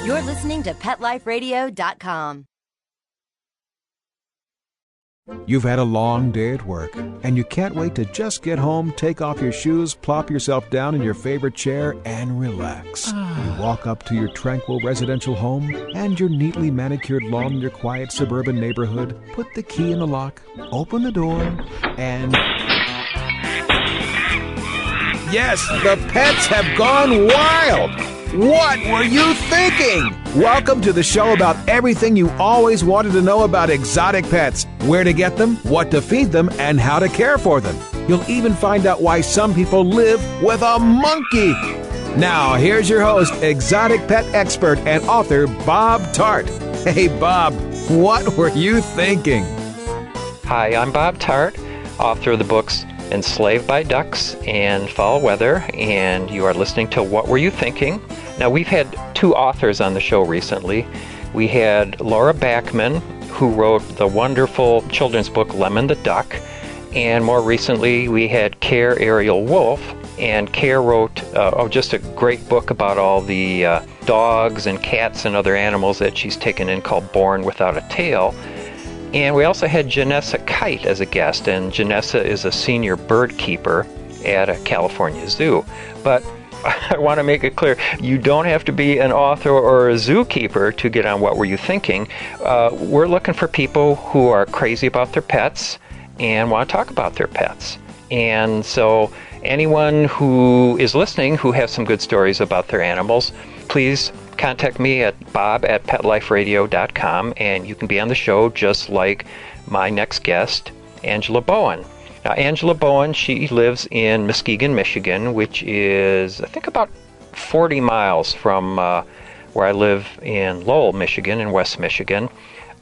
You're listening to PetLifeRadio.com. You've had a long day at work, and you can't wait to just get home, take off your shoes, plop yourself down in your favorite chair, and relax. You walk up to your tranquil residential home and your neatly manicured lawn in your quiet suburban neighborhood, put the key in the lock, open the door, and... Yes, the pets have gone wild! What were you thinking? Welcome to the show about everything you always wanted to know about exotic pets. Where to get them, what to feed them, and how to care for them. You'll even find out why some people live with a monkey. Now, here's your host, exotic pet expert and author Bob Tart. Hey, Bob, what were you thinking? Hi, I'm Bob Tart, author of the books Enslaved by Ducks and Foul Weather, and you are listening to What Were You Thinking? Now, we've had two authors on the show recently. We had Laura Backman, who wrote the wonderful children's book Lemon the Duck, and more recently we had Care Ariel Wolf, and Care wrote just a great book about all the dogs and cats and other animals that she's taken in called Born Without a Tail. And we also had Janessa Kite as a guest, and Janessa is a senior bird keeper at a California zoo. But I want to make it clear, you don't have to be an author or a zookeeper to get on What Were You Thinking? We're looking for people who are crazy about their pets and want to talk about their pets. And so anyone who is listening who has some good stories about their animals, please contact me at bob@petliferadio.com, and you can be on the show just like my next guest, Angela Bowen. Now, Angela Bowen, she lives in Muskegon, Michigan, which is, I think, about 40 miles from where I live in Lowell, Michigan, in West Michigan.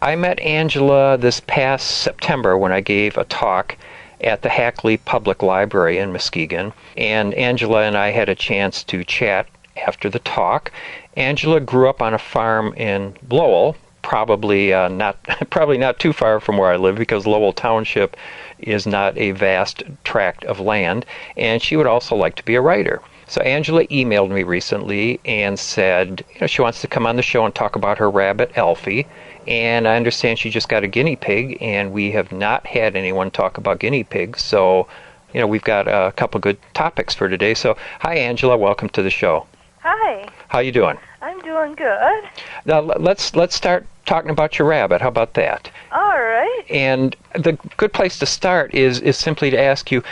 I met Angela this past September when I gave a talk at the Hackley Public Library in Muskegon, and Angela and I had a chance to chat after the talk. Angela grew up on a farm in Lowell, probably not too far from where I live, because Lowell Township is not a vast tract of land, and she would also like to be a writer. So Angela emailed me recently and said, she wants to come on the show and talk about her rabbit, Alfie, and I understand she just got a guinea pig, and we have not had anyone talk about guinea pigs, so we've got a couple good topics for today. So hi, Angela, welcome to the show. Hi. How you doing? I'm doing good. Now let's start talking about your rabbit. How about that? All right. And the good place to start is simply to ask you,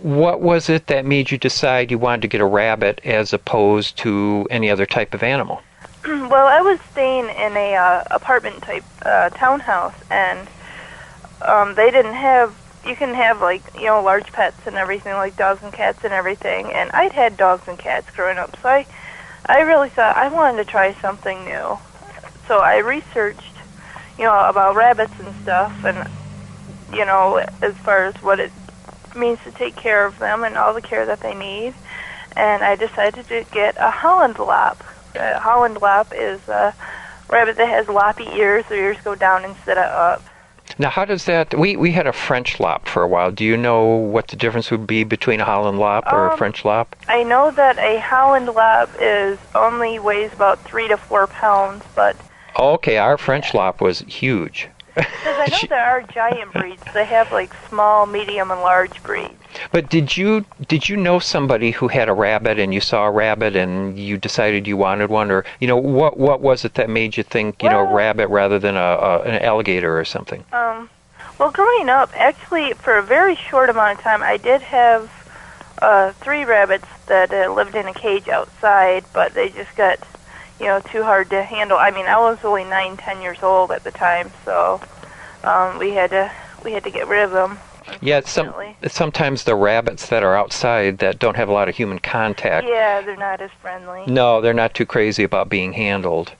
what was it that made you decide you wanted to get a rabbit as opposed to any other type of animal? Well, I was staying in a apartment type townhouse, and they didn't have. You can have large pets and everything, like dogs and cats and everything. And I'd had dogs and cats growing up, so I really thought I wanted to try something new. So I researched, about rabbits and stuff, and as far as what it means to take care of them and all the care that they need. And I decided to get a Holland lop. A Holland lop is a rabbit that has loppy ears. Their ears go down instead of up. Now, how does that... We had a French lop for a while. Do you know what the difference would be between a Holland lop or a French lop? I know that a Holland lop only weighs about 3 to 4 pounds, but... Okay, our French lop was huge. Because I know there are giant breeds. They have small, medium, and large breeds. But did you know somebody who had a rabbit, and you saw a rabbit and you decided you wanted one, or what was it that made you think rabbit rather than an alligator or something? Well, growing up, actually, for a very short amount of time, I did have 3 rabbits that lived in a cage outside, but they just got too hard to handle. I mean, I was only 9, 10 years old at the time, so we had to get rid of them. Yeah, sometimes the rabbits that are outside that don't have a lot of human contact. Yeah, they're not as friendly. No, they're not too crazy about being handled.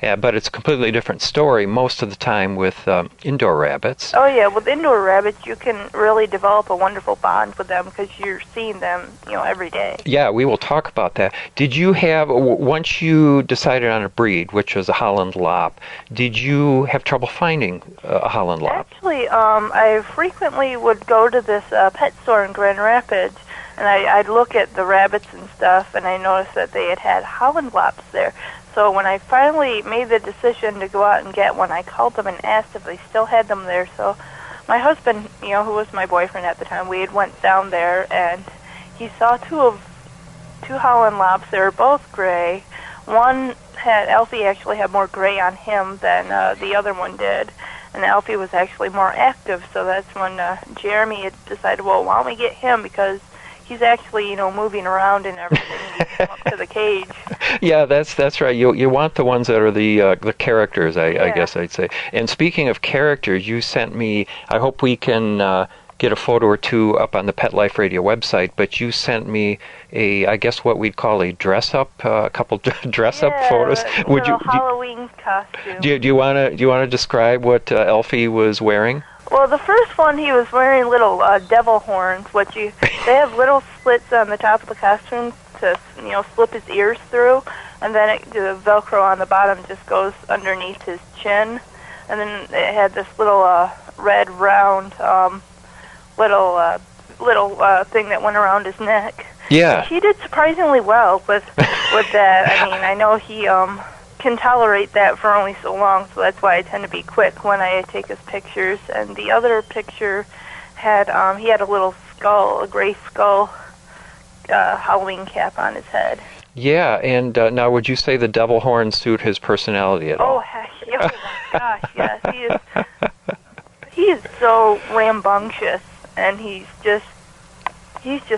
Yeah, but it's a completely different story most of the time with indoor rabbits. Oh, yeah. With indoor rabbits, you can really develop a wonderful bond with them because you're seeing them, every day. Yeah, we will talk about that. Did you have, once you decided on a breed, which was a Holland lop, did you have trouble finding a Holland lop? Actually, I frequently would go to this pet store in Grand Rapids, and I'd look at the rabbits and stuff, and I noticed that they had Holland lops there. So when I finally made the decision to go out and get one, I called them and asked if they still had them there. So my husband, who was my boyfriend at the time, we had went down there, and he saw two Holland Lops. They were both gray. Alfie actually had more gray on him than the other one did, and Alfie was actually more active. So that's when Jeremy had decided, well, why don't we get him, because he's actually, moving around and everything. He can come up to the cage. Yeah, that's right. You want the ones that are the characters, I guess I'd say. And speaking of characters, you sent me, I hope we can get a photo or two up on the Pet Life Radio website, but you sent me I guess what we'd call a dress-up, a couple dress-up photos. Would you Halloween costume. Do you want to describe what Alfie was wearing? Well, the first one, he was wearing little devil horns, they have little slits on the top of the costume to, slip his ears through, and then the Velcro on the bottom just goes underneath his chin, and then it had this little red round little thing that went around his neck. Yeah. He did surprisingly well with that. I mean, I know he can tolerate that for only so long, so that's why I tend to be quick when I take his pictures. And the other picture had he had a little skull, a gray skull, Halloween cap on his head. Yeah, and now would you say the devil horn suit his personality at all? Oh, heck, oh my gosh, yes. He is so rambunctious, and he's just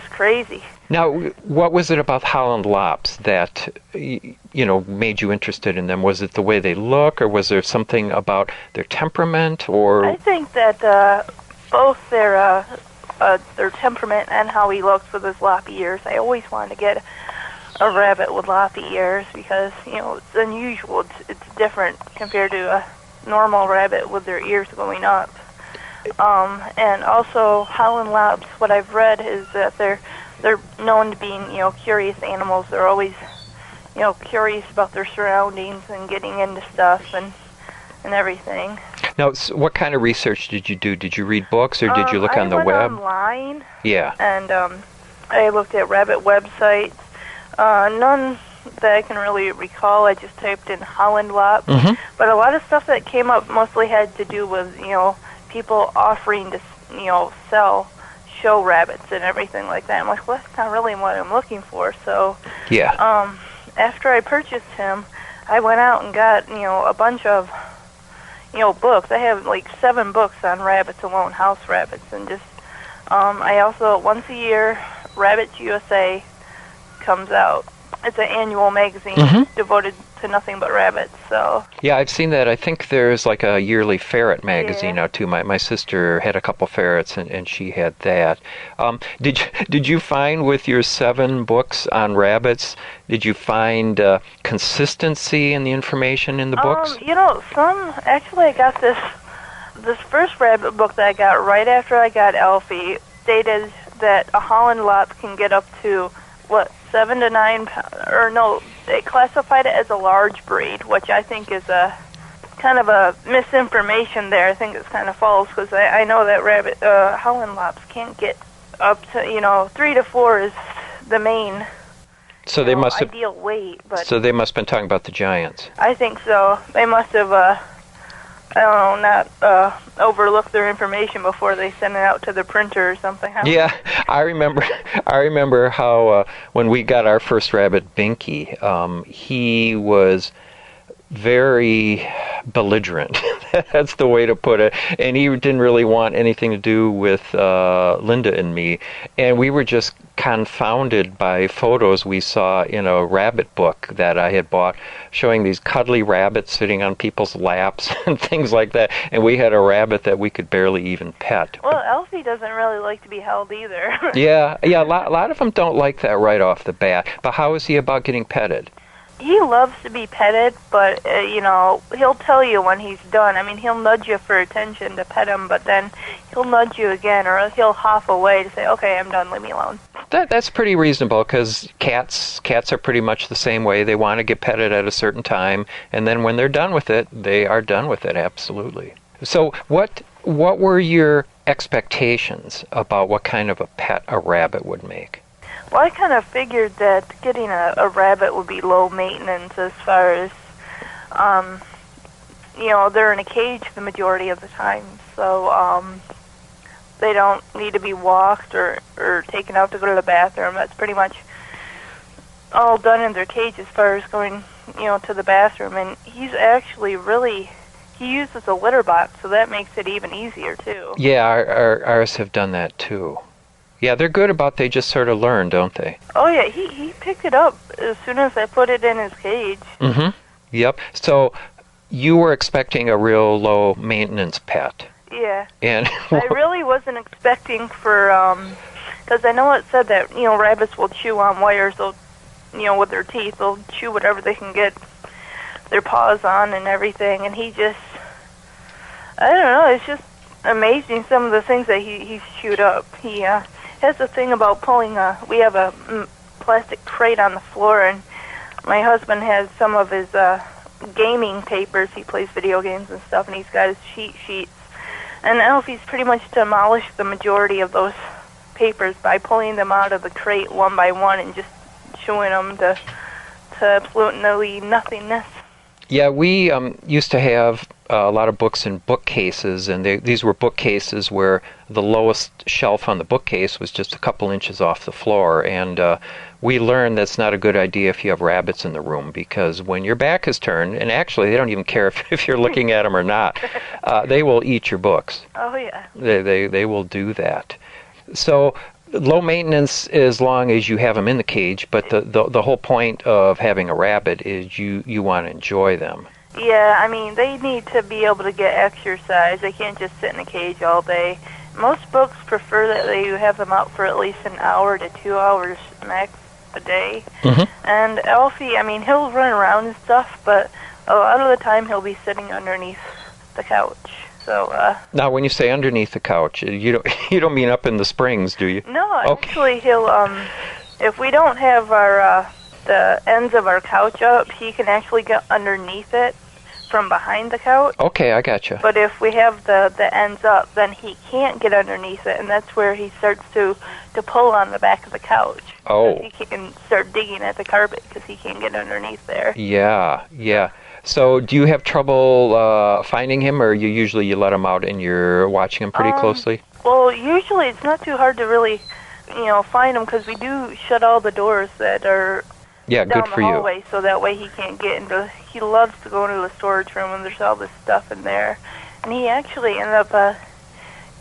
crazy. Now, what was it about Holland Lops that, made you interested in them? Was it the way they look, or was there something about their temperament, or? I think that both their temperament and how he looks with his loppy ears. I always wanted to get a rabbit with loppy ears because, it's unusual. It's different compared to a normal rabbit with their ears going up. And also Holland Lops, what I've read is that they're known to being, curious animals. They're always, curious about their surroundings and getting into stuff and everything. Now, what kind of research did you do? Did you read books, or did you look on the web? I went online. Yeah. And I looked at rabbit websites. None that I can really recall. I just typed in Holland Lops. Mm-hmm. But a lot of stuff that came up mostly had to do with, people offering to, sell show rabbits and everything like that. I'm like, well, that's not really what I'm looking for. So, yeah. After I purchased him, I went out and got, a bunch of, books. I have like 7 books on rabbits alone, house rabbits, and just, I also, once a year, Rabbits USA comes out. It's an annual magazine devoted to nothing but rabbits. So yeah, I've seen that. I think there's like a yearly ferret magazine out too. My sister had a couple ferrets, and she had that. Did you find with your 7 books on rabbits? Did you find consistency in the information in the books? Actually, I got this first rabbit book that I got right after I got Alfie stated that a Holland Lop can get up to 7 to 9 pounds, or no, they classified it as a large breed, which I think is a kind of a misinformation there. I think it's kind of false, because I know that Holland Lops can't get up to, 3 to 4 is the main so they must have, ideal weight. But so they must have been talking about the giants. I think so. They must have, not overlooked their information before they sent it out to the printer or something. Yeah, I remember how when we got our first rabbit, Binky, he was very belligerent. That's the way to put it. And he didn't really want anything to do with Linda and me. And we were just confounded by photos we saw in a rabbit book that I had bought, showing these cuddly rabbits sitting on people's laps and things like that. And we had a rabbit that we could barely even pet. Well, Alfie doesn't really like to be held either. Yeah. A lot of them don't like that right off the bat. But how is he about getting petted? He loves to be petted, but, he'll tell you when he's done. I mean, he'll nudge you for attention to pet him, but then he'll nudge you again, or he'll hop away to say, okay, I'm done, leave me alone. That's pretty reasonable, because cats are pretty much the same way. They want to get petted at a certain time, and then when they're done with it, they are done with it, absolutely. So what were your expectations about what kind of a pet a rabbit would make? Well, I kind of figured that getting a rabbit would be low maintenance as far as, they're in a cage the majority of the time, so they don't need to be walked or taken out to go to the bathroom. That's pretty much all done in their cage as far as going, to the bathroom. And he's actually he uses a litter box, so that makes it even easier, too. Yeah, ours have done that, too. Yeah, they're good about they just sort of learn, don't they? Oh, yeah, he picked it up as soon as I put it in his cage. Mm-hmm. Yep. So you were expecting a real low-maintenance pet. Yeah. And I really wasn't expecting because I know it said that, rabbits will chew on wires, they'll, with their teeth, they'll chew whatever they can get their paws on and everything, and he just, I don't know, it's just amazing some of the things that he's chewed up. He has a thing about pulling we have a plastic crate on the floor, and my husband has some of his gaming papers. He plays video games and stuff, and he's got his cheat sheets. And Alfie's pretty much demolished the majority of those papers by pulling them out of the crate one by one and just chewing them to absolutely nothingness. Yeah, we used to have a lot of books in bookcases, and these were bookcases where the lowest shelf on the bookcase was just a couple inches off the floor, and we learned that's not a good idea if you have rabbits in the room, because when your back is turned, and actually they don't even care if you're looking at them or not, they will eat your books. Oh, yeah. They will do that. So low maintenance as long as you have them in the cage, but the whole point of having a rabbit is you want to enjoy them. Yeah, I mean, they need to be able to get exercise. They can't just sit in a cage all day. Most books prefer that they have them out for at least an hour to 2 hours max a day. Mm-hmm. And Alfie, I mean, he'll run around and stuff, but a lot of the time he'll be sitting underneath the couch. So, now, when you say underneath the couch, you don't mean up in the springs, do you? No, okay. Actually, he'll if we don't have our the ends of our couch up, he can actually get underneath it from behind the couch. Okay, I gotcha. But if we have the ends up, then he can't get underneath it, and that's where he starts to pull on the back of the couch. Oh. He can start digging at the carpet because he can't get underneath there. Yeah. So do you have trouble finding him, or you let him out and you're watching him pretty closely? Well, usually it's not too hard to really, find him, because we do shut all the doors that are down good the for hallway, you. so that way he can't get into. He loves to go into the storage room, and there's all this stuff in there. And he actually ended up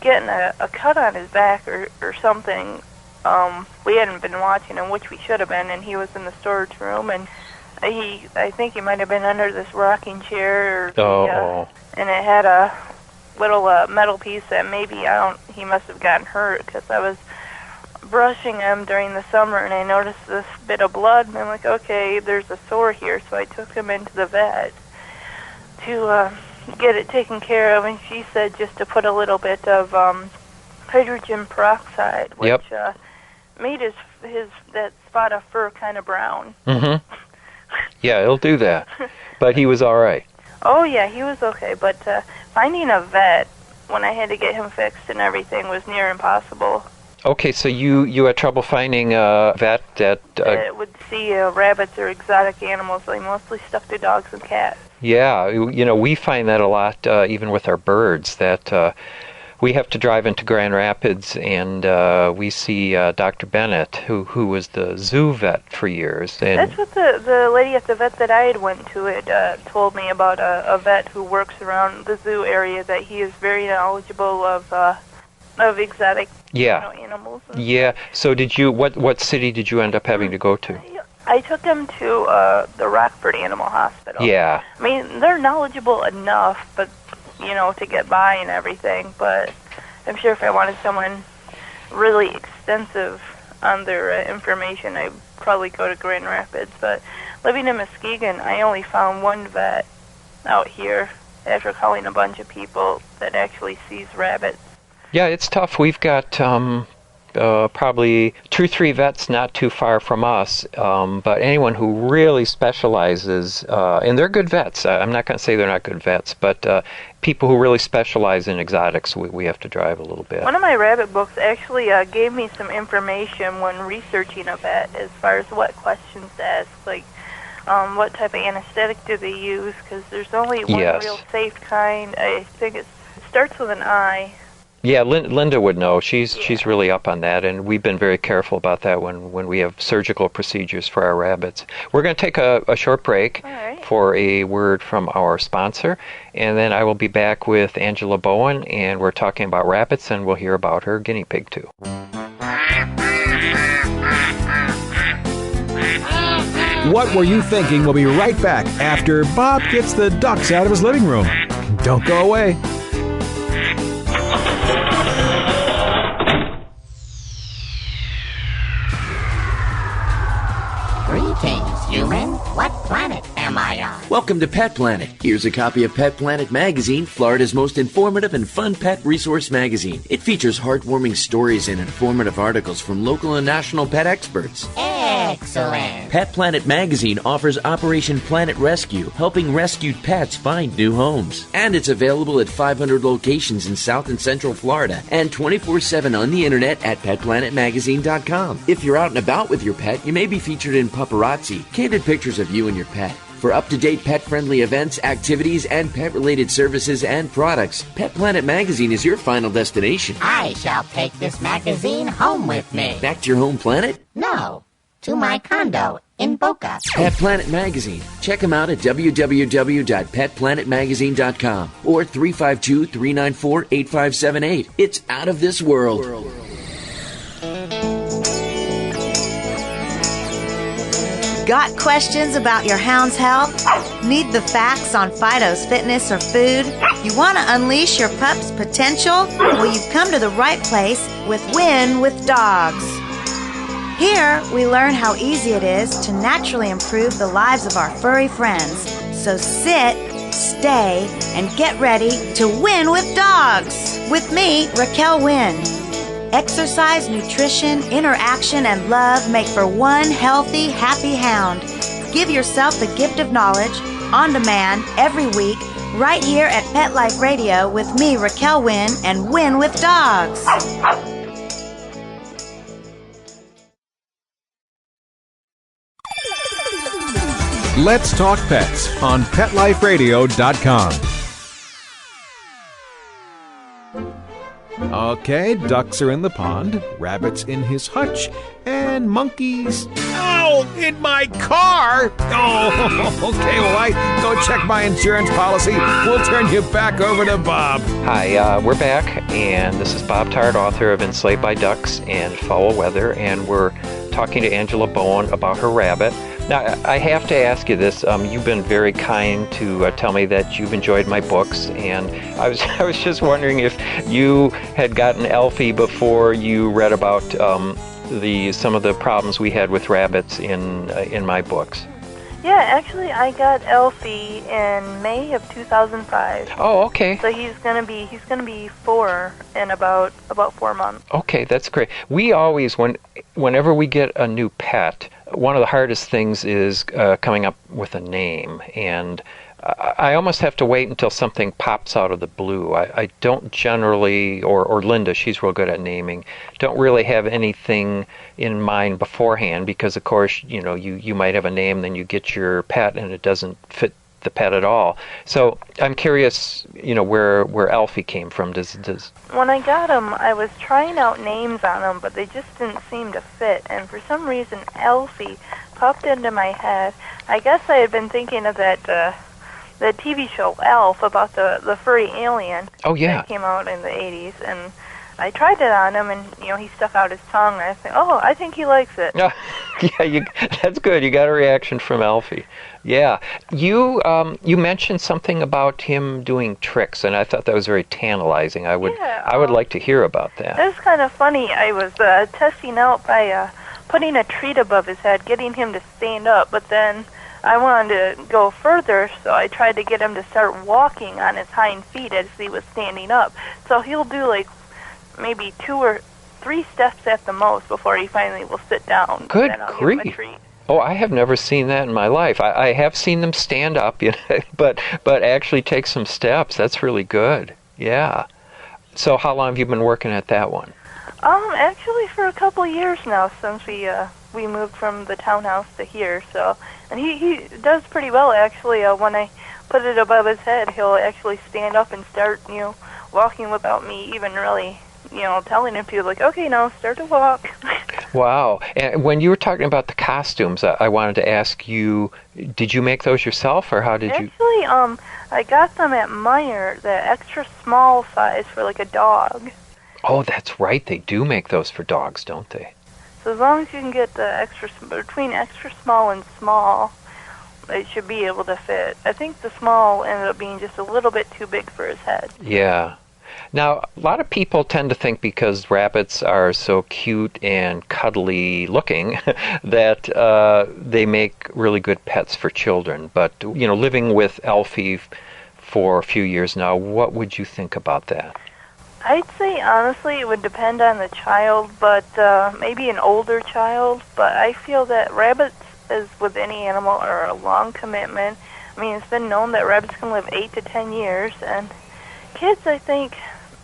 getting a cut on his back or something. We hadn't been watching him, which we should have been, and he was in the storage room, and I think he might have been under this rocking chair, and it had a little metal piece that he must have gotten hurt, because I was brushing him during the summer, and I noticed this bit of blood, and I'm like, okay, there's a sore here, so I took him into the vet to get it taken care of, and she said just to put a little bit of hydrogen peroxide, which made that spot of fur kind of brown. Mm-hmm. Yeah, it'll do that. But he was all right. Oh, yeah, he was okay, but finding a vet when I had to get him fixed and everything was near impossible. Okay, so you had trouble finding a vet that would see rabbits or exotic animals. They mostly stuck to dogs and cats. Yeah, we find that a lot, even with our birds, that we have to drive into Grand Rapids, and we see Dr. Bennett, who was the zoo vet for years. And that's what the lady at the vet that I had went to told me about, a vet who works around the zoo area, that he is very knowledgeable of exotic animals. Yeah. So what city did you end up having to go to? I took him to the Rockford Animal Hospital. Yeah. I mean, they're knowledgeable enough, but to get by and everything, but I'm sure if I wanted someone really extensive on their information, I'd probably go to Grand Rapids. But living in Muskegon, I only found one vet out here after calling a bunch of people that actually sees rabbits. Yeah, it's tough. We've got probably 2 or 3 vets not too far from us, but anyone who really specializes, and they're good vets. I'm not going to say they're not good vets, but people who really specialize in exotics, we have to drive a little bit. One of my rabbit books actually gave me some information when researching a vet as far as what questions to ask, like what type of anesthetic do they use, because there's only one real safe kind. I think it starts with an I. Yeah, Linda would know. She's really up on that, and we've been very careful about that when we have surgical procedures for our rabbits. We're going to take a short break for a word from our sponsor, and then I will be back with Angela Bowen, and we're talking about rabbits, and we'll hear about her guinea pig too. What Were You Thinking? We'll be right back after Bob gets the ducks out of his living room. Don't go away. Greetings, human. What planet am I on? Welcome to Pet Planet. Here's a copy of Pet Planet Magazine, Florida's most informative and fun pet resource magazine. It features heartwarming stories and informative articles from local and national pet experts. Excellent. Pet Planet Magazine offers Operation Planet Rescue, helping rescued pets find new homes. And it's available at 500 locations in South and Central Florida and 24/7 on the internet at petplanetmagazine.com. If you're out and about with your pet, you may be featured in Paparazzi, candid pictures of you and your pet. For up-to-date pet-friendly events, activities, and pet-related services and products, Pet Planet Magazine is your final destination. I shall take this magazine home with me. Back to your home planet? No, to my condo in Boca. Pet Planet Magazine. Check them out at www.petplanetmagazine.com or 352-394-8578. It's out of this world. Got questions about your hound's health? Need the facts on Fido's fitness or food? You want to unleash your pup's potential? Well, you've come to the right place with Win with Dogs. Here, we learn how easy it is to naturally improve the lives of our furry friends. So sit, stay, and get ready to win with dogs. With me, Raquel Wynn. Exercise, nutrition, interaction, and love make for one healthy, happy hound. Give yourself the gift of knowledge on demand every week right here at Pet Life Radio with me, Raquel Wynn, and Win with Dogs. Let's Talk Pets on PetLifeRadio.com. Okay, ducks are in the pond, rabbits in his hutch, and monkeys... Ow! In my car! Oh, okay, well, I go check my insurance policy. We'll turn you back over to Bob. Hi, we're back, and this is Bob Tart, author of Enslaved by Ducks and Foul Weather, and we're talking to Angela Bowen about her rabbit. Now, I have to ask you this. You've been very kind to tell me that you've enjoyed my books, and I was just wondering if you had gotten Alfie before you read about some of the problems we had with rabbits in my books. Yeah, actually, I got Alfie in May of 2005. Oh, okay. So he's gonna be 4 in about 4 months. Okay, that's great. We always, whenever we get a new pet, one of the hardest things is coming up with a name, and I almost have to wait until something pops out of the blue. I don't generally, or Linda, she's real good at naming, don't really have anything in mind beforehand, because of course, you might have a name, then you get your pet and it doesn't fit the pet at all. So I'm curious, where Alfie came from. Does When I got him, I was trying out names on him, but they just didn't seem to fit, and for some reason Alfie popped into my head. I guess I had been thinking of that the TV show Alf about the furry alien. Oh, yeah. That came out in the 80s, and I tried it on him, and he stuck out his tongue, and I said, "Oh, I think he likes it." Yeah, that's good. You got a reaction from Alfie. Yeah, you mentioned something about him doing tricks, and I thought that was very tantalizing. I would like to hear about that. It was kind of funny. I was testing out by putting a treat above his head, getting him to stand up, but then I wanted to go further, so I tried to get him to start walking on his hind feet as he was standing up. So he'll do like maybe two or 3 steps at the most before he finally will sit down. Good Then I'll give him a grief. treat. Oh, I have never seen that in my life. I have seen them stand up, but actually take some steps. That's really good. Yeah. So how long have you been working at that one? Actually for a couple of years now, since we moved from the townhouse to here. So, and he does pretty well actually. When I put it above his head, he'll actually stand up and start, walking without me even really, telling him to, like, okay, now start to walk. Wow. And when you were talking about the costumes, I wanted to ask you, did you make those yourself, or how did you? Actually, I got them at Meijer, the extra small size for like a dog. Oh, that's right. They do make those for dogs, don't they? So as long as you can get the between extra small and small, it should be able to fit. I think the small ended up being just a little bit too big for his head. Yeah. Now, a lot of people tend to think because rabbits are so cute and cuddly looking that they make really good pets for children. But, living with Alfie for a few years now, what would you think about that? I'd say, honestly, it would depend on the child, but maybe an older child. But I feel that rabbits, as with any animal, are a long commitment. I mean, it's been known that rabbits can live 8 to 10 years, and kids, I think,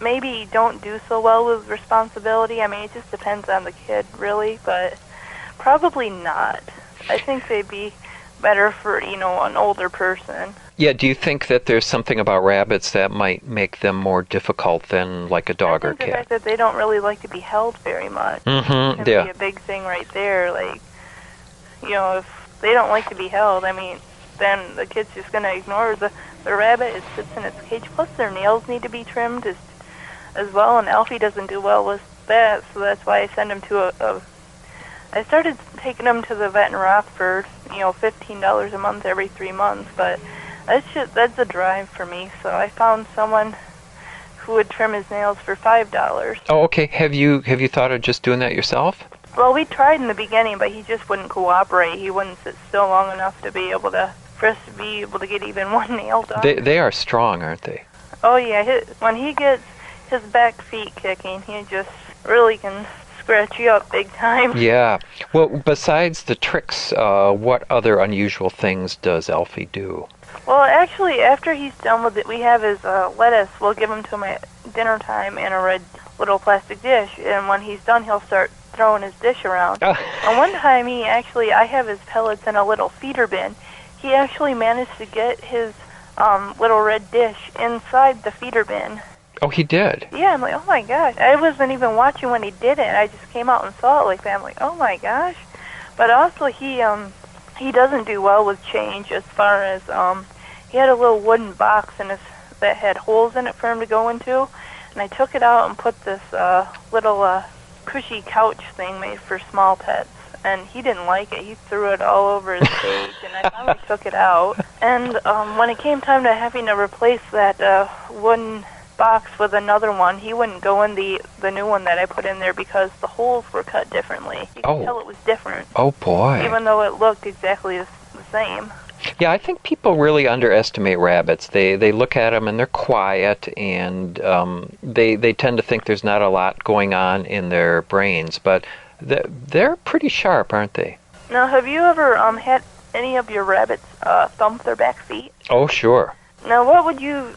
maybe don't do so well with responsibility. I mean, it just depends on the kid, really, but probably not. I think they'd be better for, an older person. Yeah, do you think that there's something about rabbits that might make them more difficult than like a dog or I think cat? the fact that they don't really like to be held very much Mm-hmm, can be a big thing right there. Like, if they don't like to be held, I mean, then the kid's just going to ignore the rabbit. It sits in its cage. Plus, their nails need to be trimmed as well, and Alfie doesn't do well with that, so that's why I send him to I started taking him to the vet in Rockford, $15 a month every 3 months, but that's a drive for me, so I found someone who would trim his nails for $5. Oh, okay. Have you thought of just doing that yourself? Well, we tried in the beginning, but he just wouldn't cooperate. He wouldn't sit still long enough for us to be able to get even one nail done. They are strong, aren't they? Oh, yeah. When he gets his back feet kicking, he just really can scratch you up big time. Yeah. Well, besides the tricks, what other unusual things does Alfie do? Well, actually, after he's done with it, we have his lettuce. We'll give him to him at dinner time in a red little plastic dish, and when he's done, he'll start throwing his dish around. And one time, I have his pellets in a little feeder bin. He actually managed to get his little red dish inside the feeder bin. Oh, he did? Yeah, I'm like, oh my gosh. I wasn't even watching when he did it. I just came out and saw it like that. I'm like, oh my gosh. But also, he doesn't do well with change as far as, he had a little wooden box that had holes in it for him to go into, and I took it out and put this little cushy couch thing made for small pets, and he didn't like it. He threw it all over his cage, and I finally took it out. And when it came time to having to replace that wooden box with another one, he wouldn't go in the new one that I put in there because the holes were cut differently. You could tell it was different. Oh, boy. Even though it looked exactly the same. Yeah, I think people really underestimate rabbits. They look at them and they're quiet, and they tend to think there's not a lot going on in their brains, but they're pretty sharp, aren't they? Now, have you ever had any of your rabbits thump their back feet? Oh, sure. Now, what would you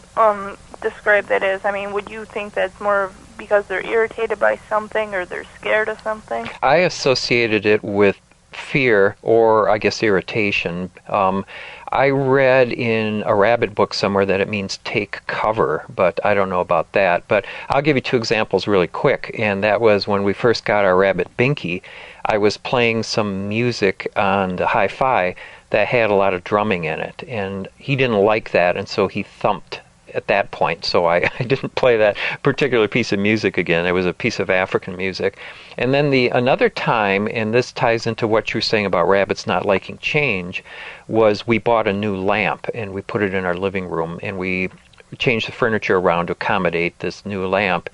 describe that as? I mean, would you think that's more because they're irritated by something or they're scared of something? I associated it with fear, or I guess irritation. I read in a rabbit book somewhere that it means take cover, but I don't know about that. But I'll give you 2 examples really quick, and that was when we first got our rabbit Binky. I was playing some music on the hi-fi that had a lot of drumming in it, and he didn't like that, and so he thumped at that point, so I didn't play that particular piece of music again. It was a piece of African music. And then another time, and this ties into what you were saying about rabbits not liking change, was we bought a new lamp, and we put it in our living room, and we changed the furniture around to accommodate this new lamp.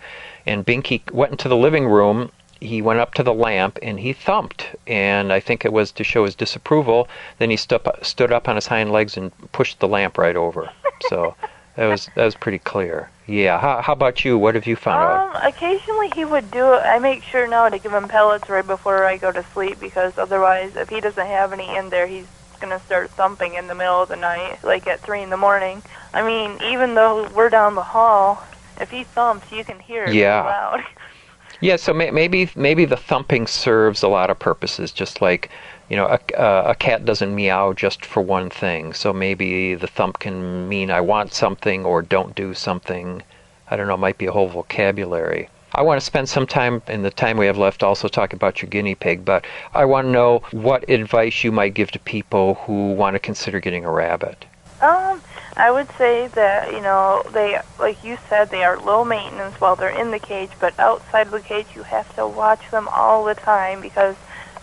And Binky went into the living room, he went up to the lamp, and he thumped, and I think it was to show his disapproval. Then he stood up on his hind legs and pushed the lamp right over. So That was pretty clear. Yeah. How about you? What have you found out? Occasionally he would do it. I make sure now to give him pellets right before I go to sleep, because otherwise, if he doesn't have any in there, he's going to start thumping in the middle of the night, like at 3 in the morning. I mean, even though we're down the hall, if he thumps, you can hear it really loud. Yeah, so maybe the thumping serves a lot of purposes, just like, a cat doesn't meow just for one thing. So maybe the thump can mean I want something or don't do something. I don't know, it might be a whole vocabulary. I want to spend some time in the time we have left also talking about your guinea pig, but I want to know what advice you might give to people who want to consider getting a rabbit. I would say that, they, like you said, they are low maintenance while they're in the cage, but outside of the cage you have to watch them all the time, because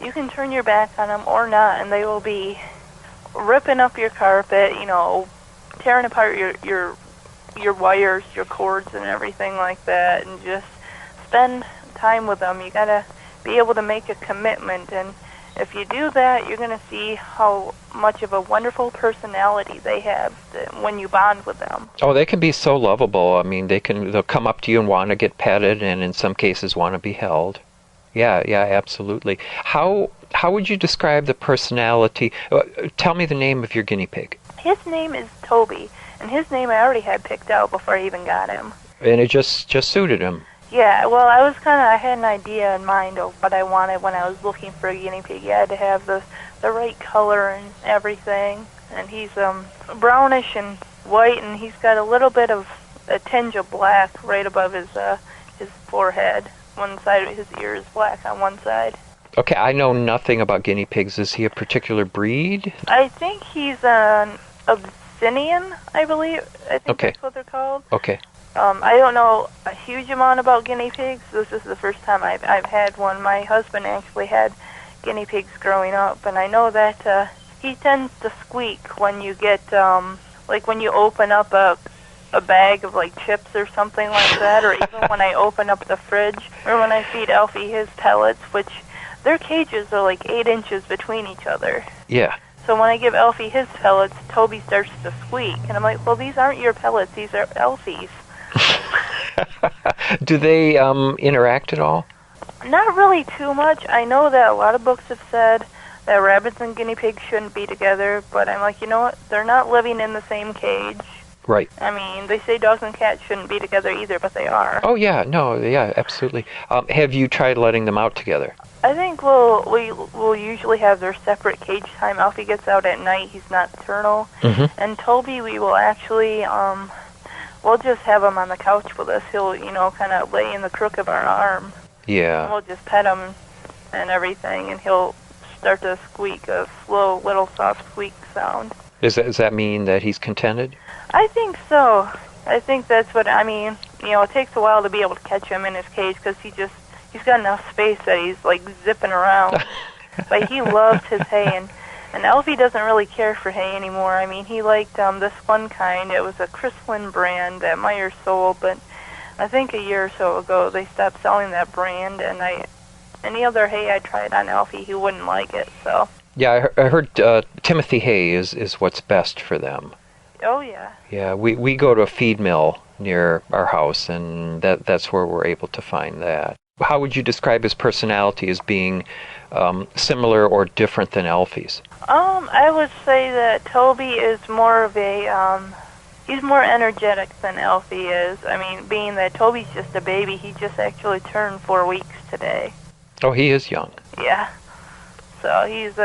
you can turn your back on them or not, and they will be ripping up your carpet, tearing apart your wires, your cords, and everything like that, and just spend time with them. You gotta be able to make a commitment, and if you do that, you're going to see how much of a wonderful personality they have when you bond with them. Oh, they can be so lovable. I mean, they'll come up to you and want to get petted, and in some cases want to be held. Yeah, absolutely. How would you describe the personality? Tell me the name of your guinea pig. His name is Tobie, and his name I already had picked out before I even got him. And it just suited him. Yeah, well, I had an idea in mind of what I wanted when I was looking for a guinea pig. You had to have the right color and everything. And he's brownish and white, and he's got a little bit of a tinge of black right above his forehead. One side of his ear is black on one side. Okay, I know nothing about guinea pigs. Is he a particular breed? I think he's an Abyssinian, I believe. I think that's what they're called. Okay. I don't know a huge amount about guinea pigs. This is the first time I've had one. My husband actually had guinea pigs growing up, and I know that he tends to squeak when you get, like when you open up a bag of like chips or something like that, or even when I open up the fridge, or when I feed Alfie his pellets, which their cages are like 8 inches between each other. Yeah. So when I give Alfie his pellets, Tobie starts to squeak, and I'm like, well, these aren't your pellets, these are Alfie's. Do they interact at all? Not really too much. I know that a lot of books have said that rabbits and guinea pigs shouldn't be together, but I'm like, you know what? They're not living in the same cage. Right. I mean, they say dogs and cats shouldn't be together either, but they are. Oh, yeah. No, yeah, absolutely. Have you tried letting them out together? I think we'll usually have their separate cage time. Alfie gets out at night. He's nocturnal. Mm-hmm. And Tobie, we will actually... we'll just have him on the couch with us. He'll, kind of lay in the crook of our arm. Yeah. And we'll just pet him and everything, and he'll start to squeak, a slow, little, soft squeak sound. Does that mean that he's contented? I think so. I think that's what, it takes a while to be able to catch him in his cage, because he's got enough space that he's, like, zipping around. But he loves his hay, and Alfie doesn't really care for hay anymore. I mean, he liked this one kind. It was a Crislin brand that Meyer sold, but I think a year or so ago they stopped selling that brand, and any other hay I tried on Alfie, he wouldn't like it, so... Yeah, I heard Timothy hay is what's best for them. Oh, yeah. Yeah, we go to a feed mill near our house, and that's where we're able to find that. How would you describe his personality as being similar or different than Alfie's? I would say that Tobie is more of a, he's more energetic than Alfie is. I mean, being that Tobie's just a baby, he just actually turned 4 weeks today. Oh, he is young. Yeah. So he's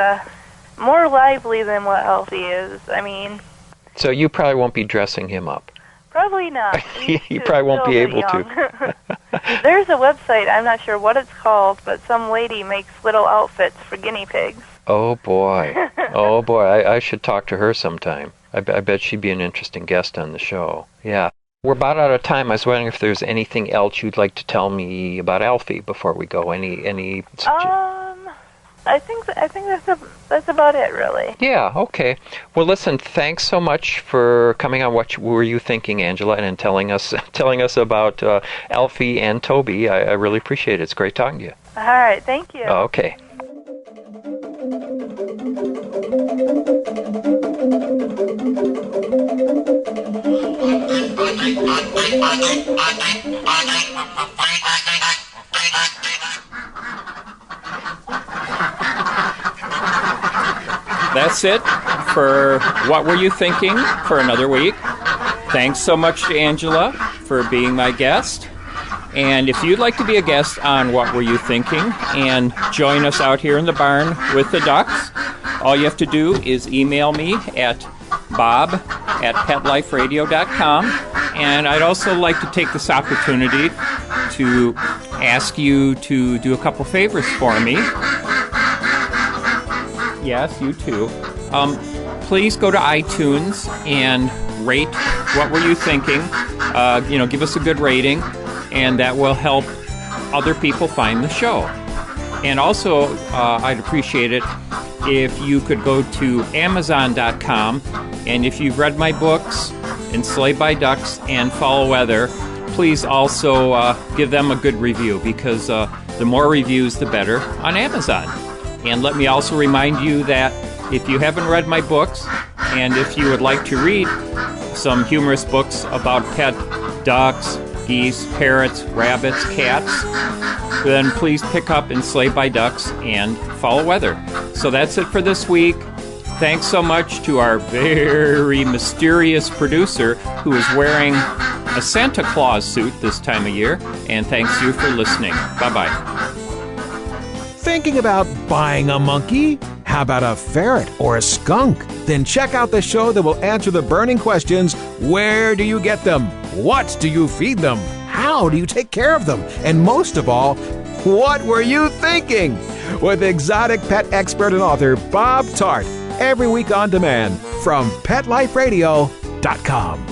more lively than what Alfie is. I mean... So you probably won't be dressing him up. Probably not. You probably won't be able to. There's a website, I'm not sure what it's called, but some lady makes little outfits for guinea pigs. Oh, boy. Oh, boy. I should talk to her sometime. I bet she'd be an interesting guest on the show. Yeah. We're about out of time. I was wondering if there's anything else you'd like to tell me about Alfie before we go. Any I think that's about it, really. Yeah, okay. Well, listen, thanks so much for coming on What Were You Thinking, Angela, and telling us about Alfie and Tobie. I really appreciate it. It's great talking to you. All right, thank you. Okay. That's it for What Were You Thinking for another week. Thanks so much to Angela for being my guest. And if you'd like to be a guest on What Were You Thinking and join us out here in the barn with the ducks, all you have to do is email me at bob@petliferadio.com. And I'd also like to take this opportunity to ask you to do a couple favors for me. Yes, you too. Please go to iTunes and rate What Were You Thinking. Give us a good rating, and that will help other people find the show. And also, I'd appreciate it if you could go to Amazon.com, and if you've read my books, Enslaved by Ducks and Foul Weather, please also give them a good review, because the more reviews, the better on Amazon. And let me also remind you that if you haven't read my books, and if you would like to read some humorous books about pet ducks, geese, parrots, rabbits, cats, then please pick up Enslaved by Ducks and Foul Weather. So that's it for this week. Thanks so much to our very mysterious producer who is wearing a Santa Claus suit this time of year. And thanks you for listening. Bye-bye. Thinking about buying a monkey? How about a ferret or a skunk? Then check out the show that will answer the burning questions. Where do you get them? What do you feed them? How do you take care of them? And most of all, what were you thinking? With exotic pet expert and author Bob Tart. Every week on demand from PetLifeRadio.com.